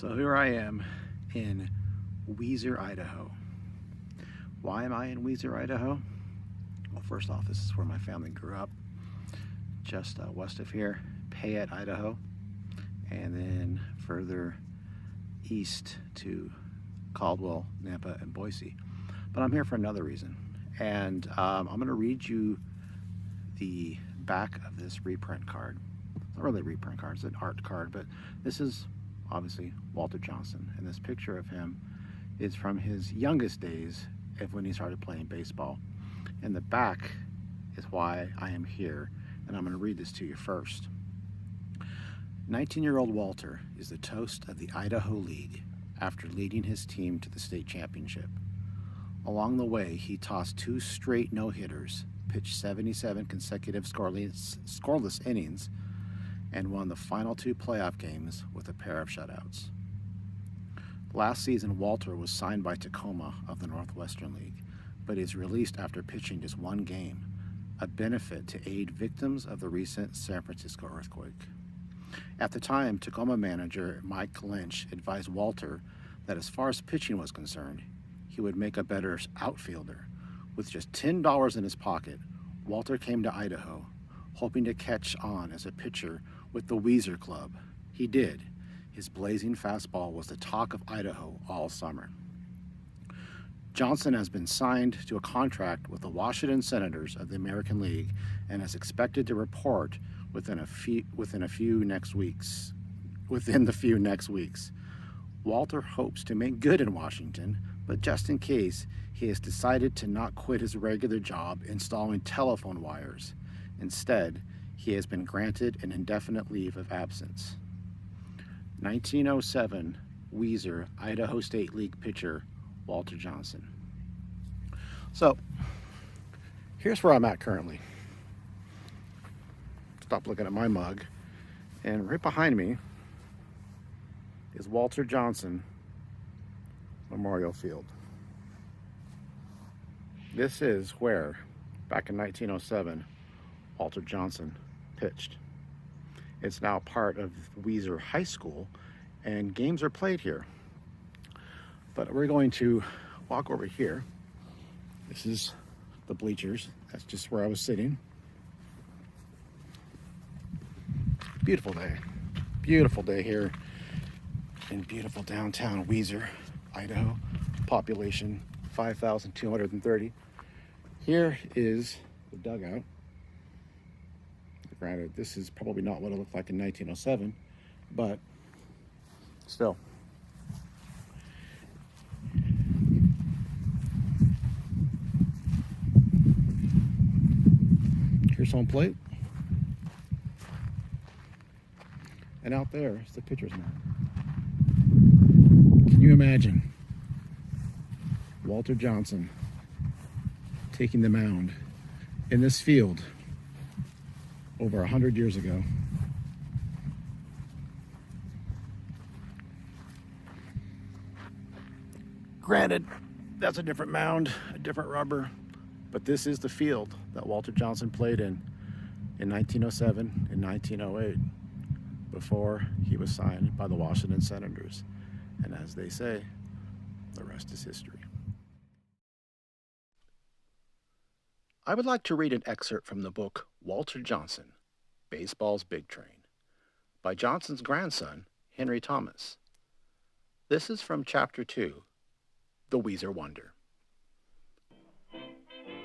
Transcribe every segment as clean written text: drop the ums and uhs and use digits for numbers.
So here I am in Weiser, Idaho. Why am I in Weiser, Idaho? Well, first off, this is where my family grew up, just west of here, Payette, Idaho, and then further east to Caldwell, Nampa, and Boise. But I'm here for another reason, and I'm going to read you the back of this reprint card. It's not really a reprint card, it's an art card, but this is obviously Walter Johnson, and this picture of him is from his youngest days of when he started playing baseball. And the back is why I am here, and I'm going to read this to you first. 19-year-old Walter is the toast of the Idaho League after leading his team to the state championship. Along the way, he tossed 2 straight no-hitters, pitched 77 consecutive scoreless innings, and won the final 2 playoff games with a pair of shutouts. Last season, Walter was signed by Tacoma of the Northwestern League, but is released after pitching just 1 game, a benefit to aid victims of the recent San Francisco earthquake. At the time, Tacoma manager Mike Lynch advised Walter that as far as pitching was concerned, he would make a better outfielder. With just $10 in his pocket, Walter came to Idaho, hoping to catch on as a pitcher with the Weiser Club. He did. His blazing fastball was the talk of Idaho all summer. Johnson has been signed to a contract with the Washington Senators of the American League and is expected to report within the few next weeks. Walter hopes to make good in Washington, but just in case, he has decided to not quit his regular job installing telephone wires. Instead, he has been granted an indefinite leave of absence. 1907 Weiser Idaho State League pitcher Walter Johnson. So, here's where I'm at currently. Stop looking at my mug. And right behind me is Walter Johnson Memorial Field. This is where, back in 1907, Walter Johnson pitched. It's now part of Weiser High School, and games are played here. But we're going to walk over here. This is the bleachers. That's just where I was sitting. Beautiful day. Beautiful day here in beautiful downtown Weiser, Idaho. Population 5,230. Here is the dugout. Granted, this is probably not what it looked like in 1907, but still. Here's home plate. And out there is the pitcher's mound. Can you imagine Walter Johnson taking the mound in this field over 100 years ago? Granted, that's a different mound, a different rubber, but this is the field that Walter Johnson played in 1907 and 1908, before he was signed by the Washington Senators. And as they say, the rest is history. I would like to read an excerpt from the book Walter Johnson, Baseball's Big Train, by Johnson's grandson, Henry Thomas. This is from Chapter 2, The Weiser Wonder.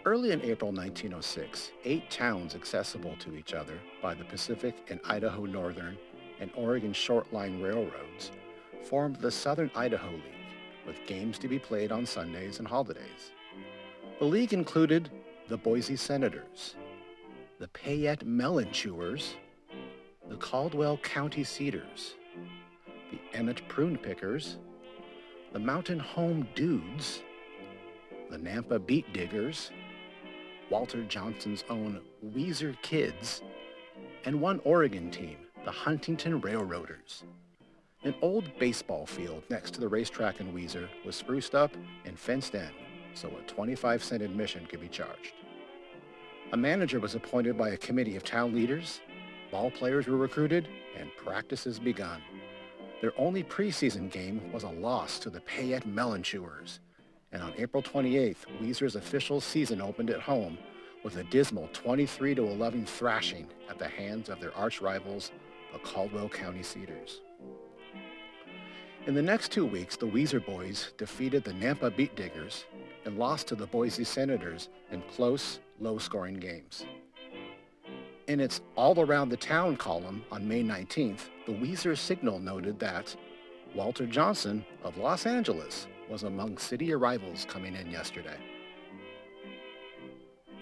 Early in April 1906, 8 towns accessible to each other by the Pacific and Idaho Northern and Oregon Short Line railroads formed the Southern Idaho League, with games to be played on Sundays and holidays. The league included the Boise Senators, the Payette Melon Chewers, the Caldwell County Cedars, the Emmett Prune Pickers, the Mountain Home Dudes, the Nampa Beet Diggers, Walter Johnson's own Weiser Kids, and one Oregon team, the Huntington Railroaders. An old baseball field next to the racetrack in Weiser was spruced up and fenced in, so a 25-cent admission could be charged. A manager was appointed by a committee of town leaders, ball players were recruited, and practices begun. Their only preseason game was a loss to the Payette Melon Chewers, and on April 28th, Weiser's official season opened at home with a dismal 23-11 thrashing at the hands of their arch rivals, the Caldwell County Cedars. In the next 2 weeks, the Weiser boys defeated the Nampa Beat Diggers and lost to the Boise Senators in close, low-scoring games. In its All Around the Town column on May 19th, the Weiser Signal noted that Walter Johnson of Los Angeles was among city arrivals coming in yesterday.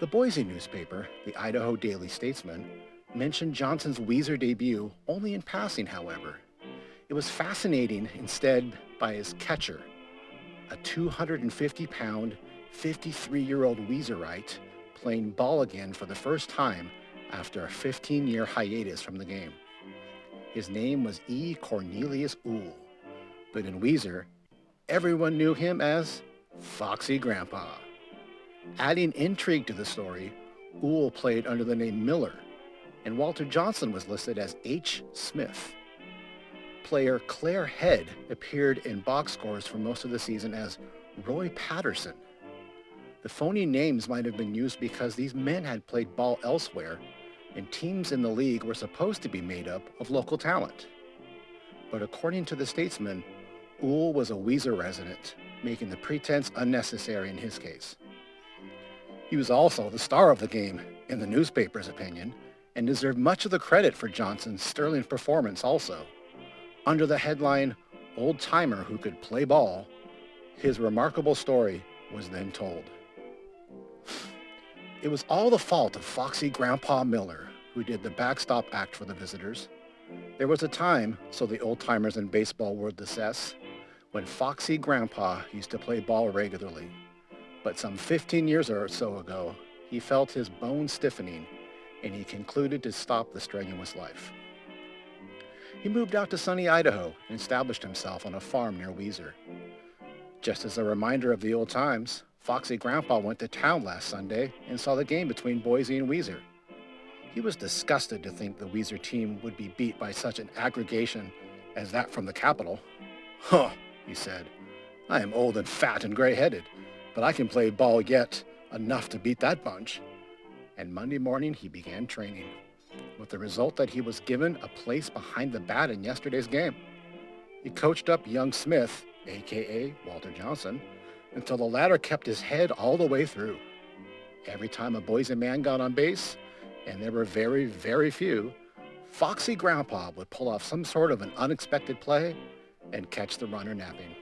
The Boise newspaper, the Idaho Daily Statesman, mentioned Johnson's Weiser debut only in passing, however. It was fascinating instead by his catcher, a 250-pound, 53-year-old Weiserite playing ball again for the first time after a 15-year hiatus from the game. His name was E. Cornelius Uhl, but in Weiser, everyone knew him as Foxy Grandpa. Adding intrigue to the story, Uhl played under the name Miller, and Walter Johnson was listed as H. Smith. Player Claire Head appeared in box scores for most of the season as Roy Patterson. The phony names might have been used because these men had played ball elsewhere, and teams in the league were supposed to be made up of local talent. But according to the Statesman, Uhl was a Weiser resident, making the pretense unnecessary in his case. He was also the star of the game, in the newspaper's opinion, and deserved much of the credit for Johnson's sterling performance also. Under the headline, Old Timer Who Could Play Ball, his remarkable story was then told. It was all the fault of Foxy Grandpa Miller, who did the backstop act for the visitors. There was a time, so the old-timers in baseball would assess, when Foxy Grandpa used to play ball regularly. But some 15 years or so ago, he felt his bones stiffening, and he concluded to stop the strenuous life. He moved out to sunny Idaho and established himself on a farm near Weiser. Just as a reminder of the old times, Foxy Grandpa went to town last Sunday and saw the game between Boise and Weiser. He was disgusted to think the Weiser team would be beat by such an aggregation as that from the capital. "Huh," he said, "I am old and fat and gray-headed, but I can play ball yet enough to beat that bunch." And Monday morning he began training, with the result that he was given a place behind the bat in yesterday's game. He coached up young Smith, a.k.a. Walter Johnson, until the latter kept his head all the way through. Every time a Boise man got on base, and there were very, very few, Foxy Grandpa would pull off some sort of an unexpected play and catch the runner napping.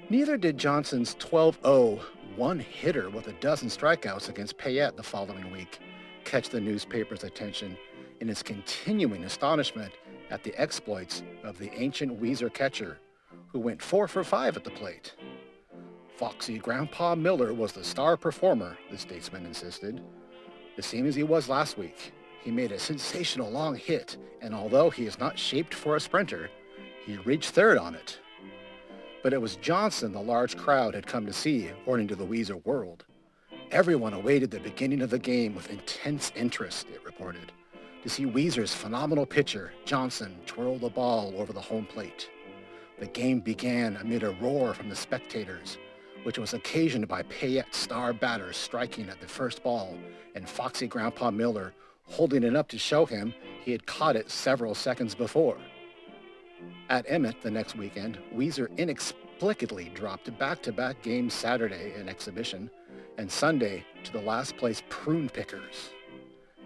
Neither did Johnson's 12-0 one-hitter with a dozen strikeouts against Payette the following week catch the newspaper's attention in its continuing astonishment at the exploits of the ancient Weiser catcher, who went 4 for 5 at the plate. Foxy Grandpa Miller was the star performer, the Statesman insisted. The same as he was last week. He made a sensational long hit, and although he is not shaped for a sprinter, he reached third on it. But it was Johnson the large crowd had come to see, according to the Weiser World. Everyone awaited the beginning of the game with intense interest, it reported, to see Weiser's phenomenal pitcher, Johnson, twirl the ball over the home plate. The game began amid a roar from the spectators, which was occasioned by Payette star batters striking at the first ball and Foxy Grandpa Miller holding it up to show him he had caught it several seconds before. At Emmett the next weekend, Weiser inexplicably dropped back-to-back games Saturday in exhibition and Sunday to the last-place Prune Pickers.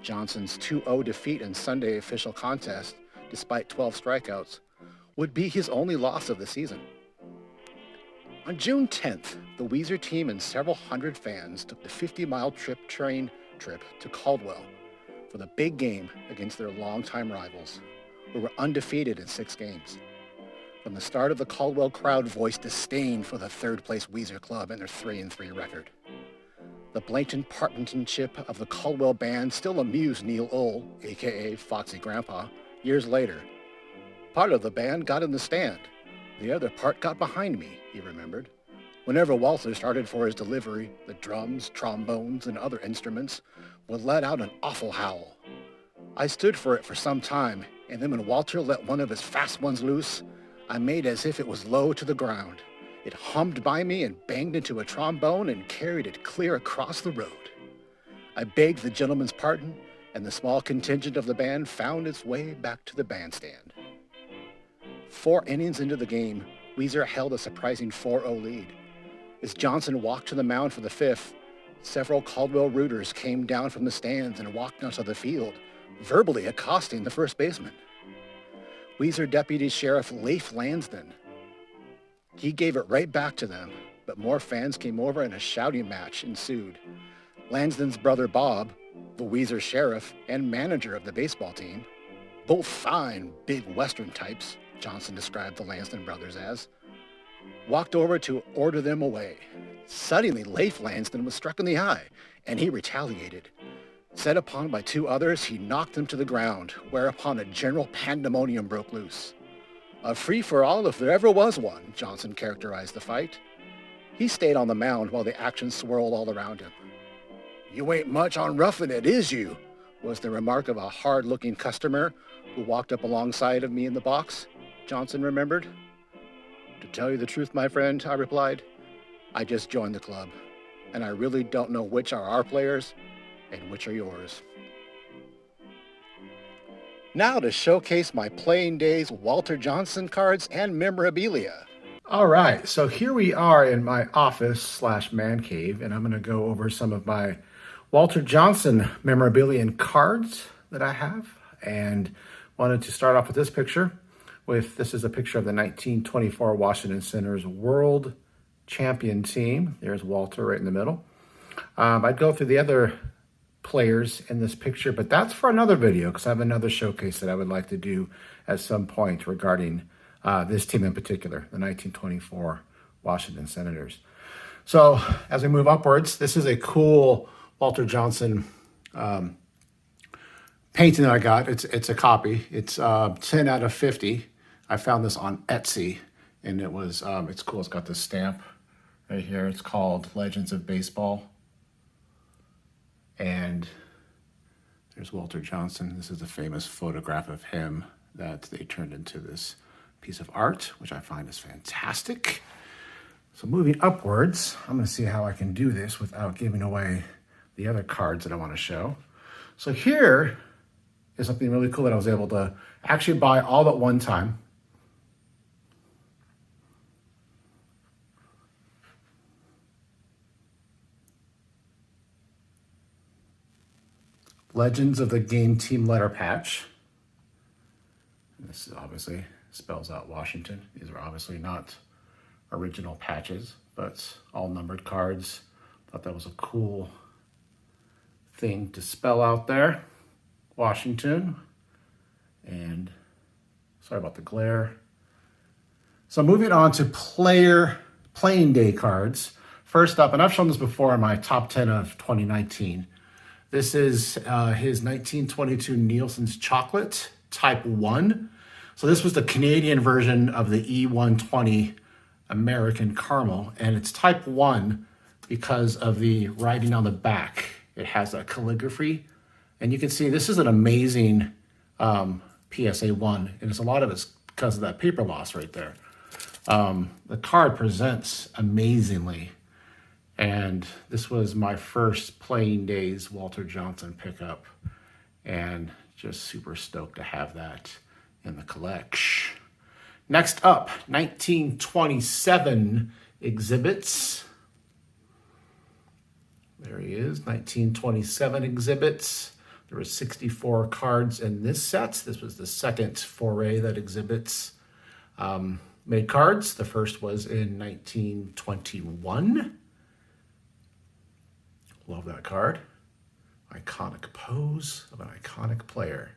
Johnson's 2-0 defeat in Sunday official contest, despite 12 strikeouts, would be his only loss of the season. On June 10th, the Weiser team and several hundred fans took the 50-mile train trip to Caldwell for the big game against their longtime rivals, who were undefeated in 6 games. From the start of the Caldwell crowd voiced disdain for the third-place Weiser club and their 3-3 record. The blatant partisanship of the Caldwell band still amused Neil Uhl, a.k.a. Foxy Grandpa, years later. Part of the band got in the stand. The other part got behind me, he remembered. Whenever Walter started for his delivery, the drums, trombones, and other instruments would let out an awful howl. I stood for it for some time, and then when Walter let one of his fast ones loose, I made as if it was low to the ground. It hummed by me and banged into a trombone and carried it clear across the road. I begged the gentleman's pardon, and the small contingent of the band found its way back to the bandstand. 4 innings into the game, Weiser held a surprising 4-0 lead. As Johnson walked to the mound for the 5th, several Caldwell rooters came down from the stands and walked onto the field, verbally accosting the first baseman. Weiser Deputy Sheriff Leif Lansden. He gave it right back to them, but more fans came over and a shouting match ensued. Lansden's brother Bob, the Weiser sheriff and manager of the baseball team, both fine, big Western types, Johnson described the Lansden brothers as, walked over to order them away. Suddenly, Leif Lansden was struck in the eye, and he retaliated. Set upon by 2 others, he knocked them to the ground, whereupon a general pandemonium broke loose. A free-for-all if there ever was one, Johnson characterized the fight. He stayed on the mound while the action swirled all around him. "You ain't much on roughing it, is you?" was the remark of a hard-looking customer who walked up alongside of me in the box, Johnson remembered. "To tell you the truth, my friend," I replied, "I just joined the club, and I really don't know which are our players and which are yours." Now to showcase my playing days Walter Johnson cards and memorabilia. All right, so here we are in my office / man cave, and I'm going to go over some of my Walter Johnson memorabilia and cards that I have, and wanted to start off with this picture. This is a picture of the 1924 Washington Senators World Champion team. There's Walter right in the middle. I'd go through the other players in this picture, but that's for another video because I have another showcase that I would like to do at some point regarding this team in particular, the 1924 Washington Senators. So as we move upwards, this is a cool Walter Johnson painting that I got. It's a copy. It's 10 out of 50. I found this on Etsy, and it's cool. It's got this stamp right here. It's called Legends of Baseball. And there's Walter Johnson. This is a famous photograph of him that they turned into this piece of art, which I find is fantastic. So moving upwards, I'm going to see how I can do this without giving away the other cards that I want to show. So here is something really cool that I was able to actually buy all at one time. Legends of the Game Team letter patch. This obviously spells out Washington. These are obviously not original patches, but all numbered cards. Thought that was a cool thing to spell out there. Washington. And sorry about the glare. So moving on to playing day cards. First up, and I've shown this before in my top 10 of 2019. This is his 1922 Nielsen's Chocolate Type 1. So this was the Canadian version of the E120 American Caramel, and it's Type 1 because of the writing on the back. It has a calligraphy, and you can see this is an amazing PSA 1, and a lot of it's because of that paper loss right there. The card presents amazingly. And this was my first playing days Walter Johnson pickup, and just super stoked to have that in the collection. Next up, 1927 exhibits. There he is, 1927 exhibits. There were 64 cards in this set. This was the second foray that exhibits made cards. The first was in 1921. Love that card. Iconic pose of an iconic player.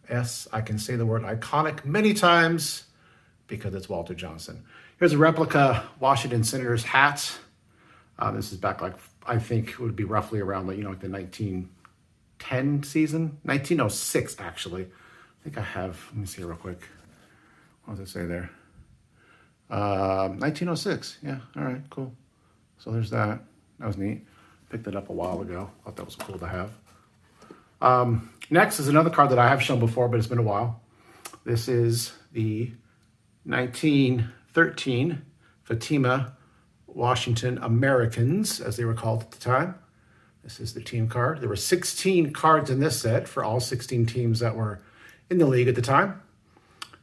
Yes, I can say the word iconic many times because it's Walter Johnson. Here's a replica Washington Senators hat. This is back I think it would be roughly around the 1910 season. 1906, actually. I think I have, let me see real quick. What does it say there? 1906, yeah, all right, cool. So there's that. That was neat. Picked it up a while ago. Thought that was cool to have. Next is another card that I have shown before, but it's been a while. This is the 1913 Fatima Washington Americans, as they were called at the time. This is the team card. There were 16 cards in this set for all 16 teams that were in the league at the time.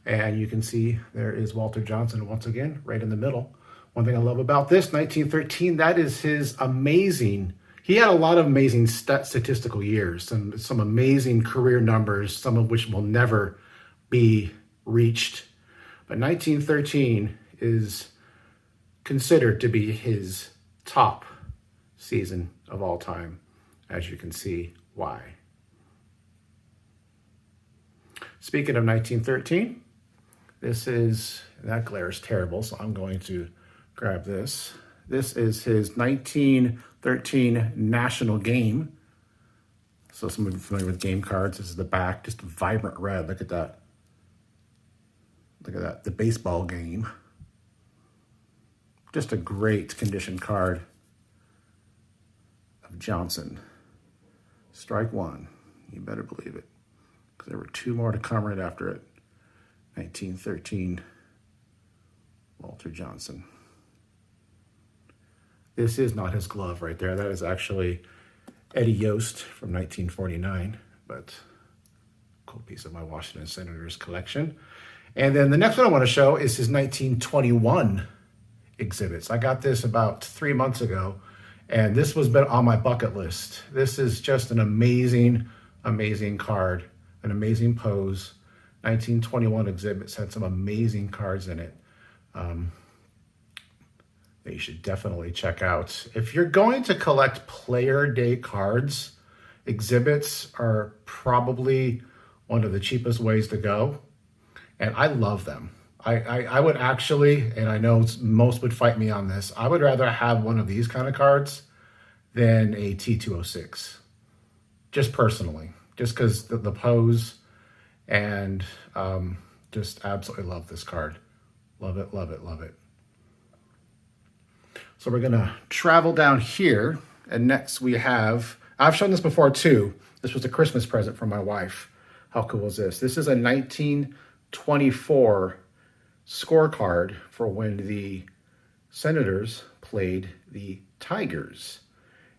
And you can see there is Walter Johnson once again, right in the middle. One thing I love about this, 1913, that is his amazing, he had a lot of amazing statistical years and some amazing career numbers, some of which will never be reached. But 1913 is considered to be his top season of all time, as you can see why. Speaking of 1913, this is, that glare is terrible, so I'm going to grab this. This is his 1913 national game. So some of you are familiar with game cards. This is the back, just a vibrant red. Look at that. Look at that, the baseball game. Just a great condition card of Johnson. Strike one, you better believe it. Because there were two more to come right after it. 1913, Walter Johnson. This is not his glove right there. That is actually Eddie Yost from 1949, but cool piece of my Washington Senators collection. And then the next one I want to show is his 1921 exhibits. I got this about 3 months ago, and this was been on my bucket list. This is just an amazing, amazing card, an amazing pose. 1921 exhibits had some amazing cards in it that you should definitely check out. If you're going to collect player day cards, exhibits are probably one of the cheapest ways to go. And I love them. I would actually, and I know most would fight me on this, I would rather have one of these kind of cards than a T206. Just personally, just because the pose, and just absolutely love this card. Love it, love it, love it. So we're gonna travel down here, and next we have, I've shown this before too. This was a Christmas present from my wife. How cool is this? This is a 1924 scorecard for when the Senators played the Tigers.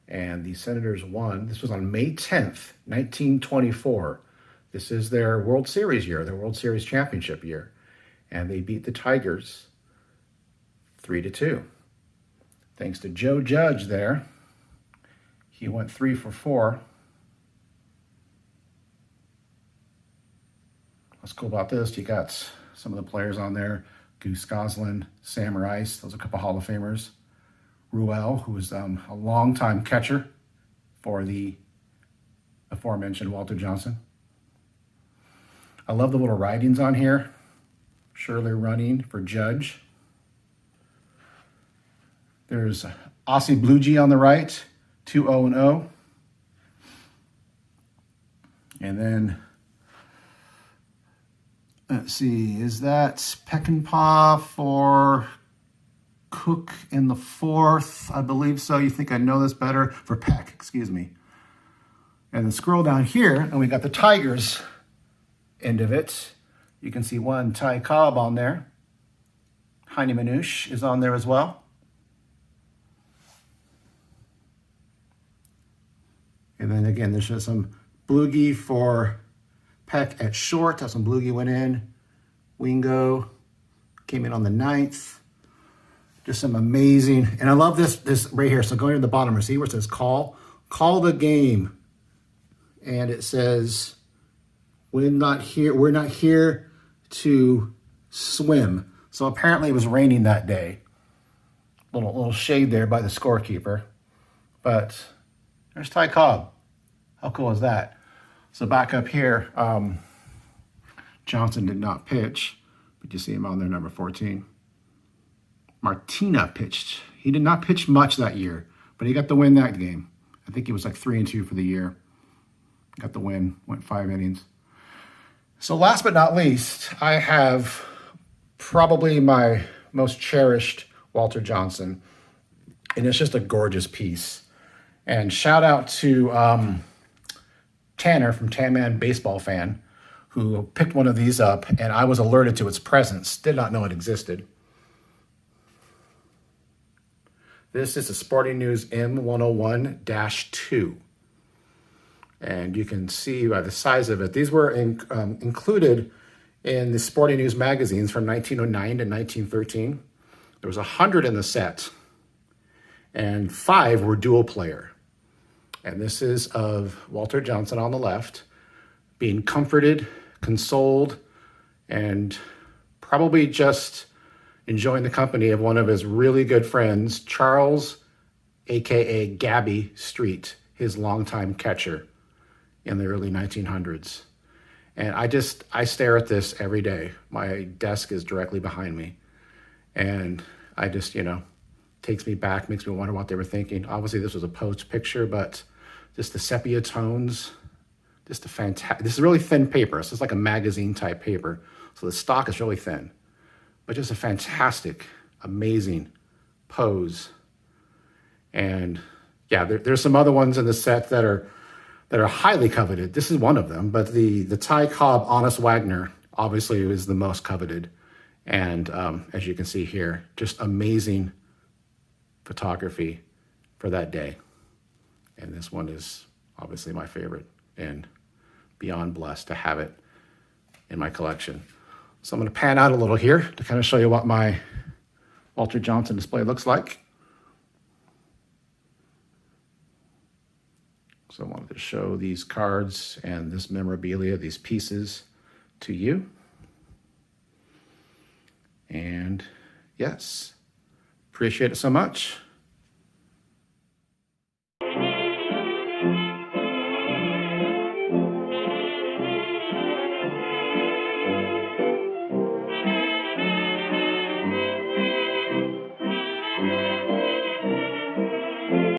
And the Senators won. This was on May 10th, 1924. This is their World Series year, their World Series championship year. And they beat the Tigers 3-2. Thanks to Joe Judge there. He went 3 for 4. What's cool about this, you got some of the players on there. Goose Goslin, Sam Rice, those are a couple Hall of Famers. Ruel, who was a longtime catcher for the aforementioned Walter Johnson. I love the little writings on here. Shirley running for Judge. There's Aussie Blue G on the right, 2-0-0. And then, let's see, is that Peckinpah for Cook in the 4th? I believe so. You think I know this better? For Peck, excuse me. And then scroll down here, and we got the Tigers end of it. You can see one Ty Cobb on there. Heine Manouche is on there as well. And then again, there's just some Blugie for Peck at short. That's when Blugie went in. Wingo came in on the 9th. Just some amazing, and I love this right here. So going to the bottom, see where it says call the game. And it says, we're not here to swim. So apparently it was raining that day. Little shade there by the scorekeeper. But there's Ty Cobb. How cool is that? So back up here, Johnson did not pitch, but you see him on there, number 14. Martina pitched. He did not pitch much that year, but he got the win that game. I think he was like 3-2 for the year. Got the win, went 5 innings. So last but not least, I have probably my most cherished Walter Johnson, and it's just a gorgeous piece. And shout out to Tanner from Tan Man Baseball Fan, who picked one of these up, and I was alerted to its presence. Did not know it existed. This is a Sporting News M101-2. And you can see by the size of it, these were included in the Sporting News magazines from 1909 to 1913. There was 100 in the set, and 5 were dual player. And this is of Walter Johnson on the left, being comforted, consoled, and probably just enjoying the company of one of his really good friends, Charles, aka Gabby Street, his longtime catcher in the early 1900s. And I stare at this every day. My desk is directly behind me. And I just, takes me back, makes me wonder what they were thinking. Obviously, this was a posed picture, but just the sepia tones, just this is really thin paper. So it's like a magazine type paper. So the stock is really thin, but just a fantastic, amazing pose. And yeah, there's some other ones in the set that are highly coveted. This is one of them, but the Ty Cobb Honest Wagner obviously is the most coveted. And as you can see here, just amazing photography for that day. And this one is obviously my favorite and beyond blessed to have it in my collection. So I'm going to pan out a little here to kind of show you what my Walter Johnson display looks like. So I wanted to show these cards and this memorabilia, these pieces to you. And yes, appreciate it so much.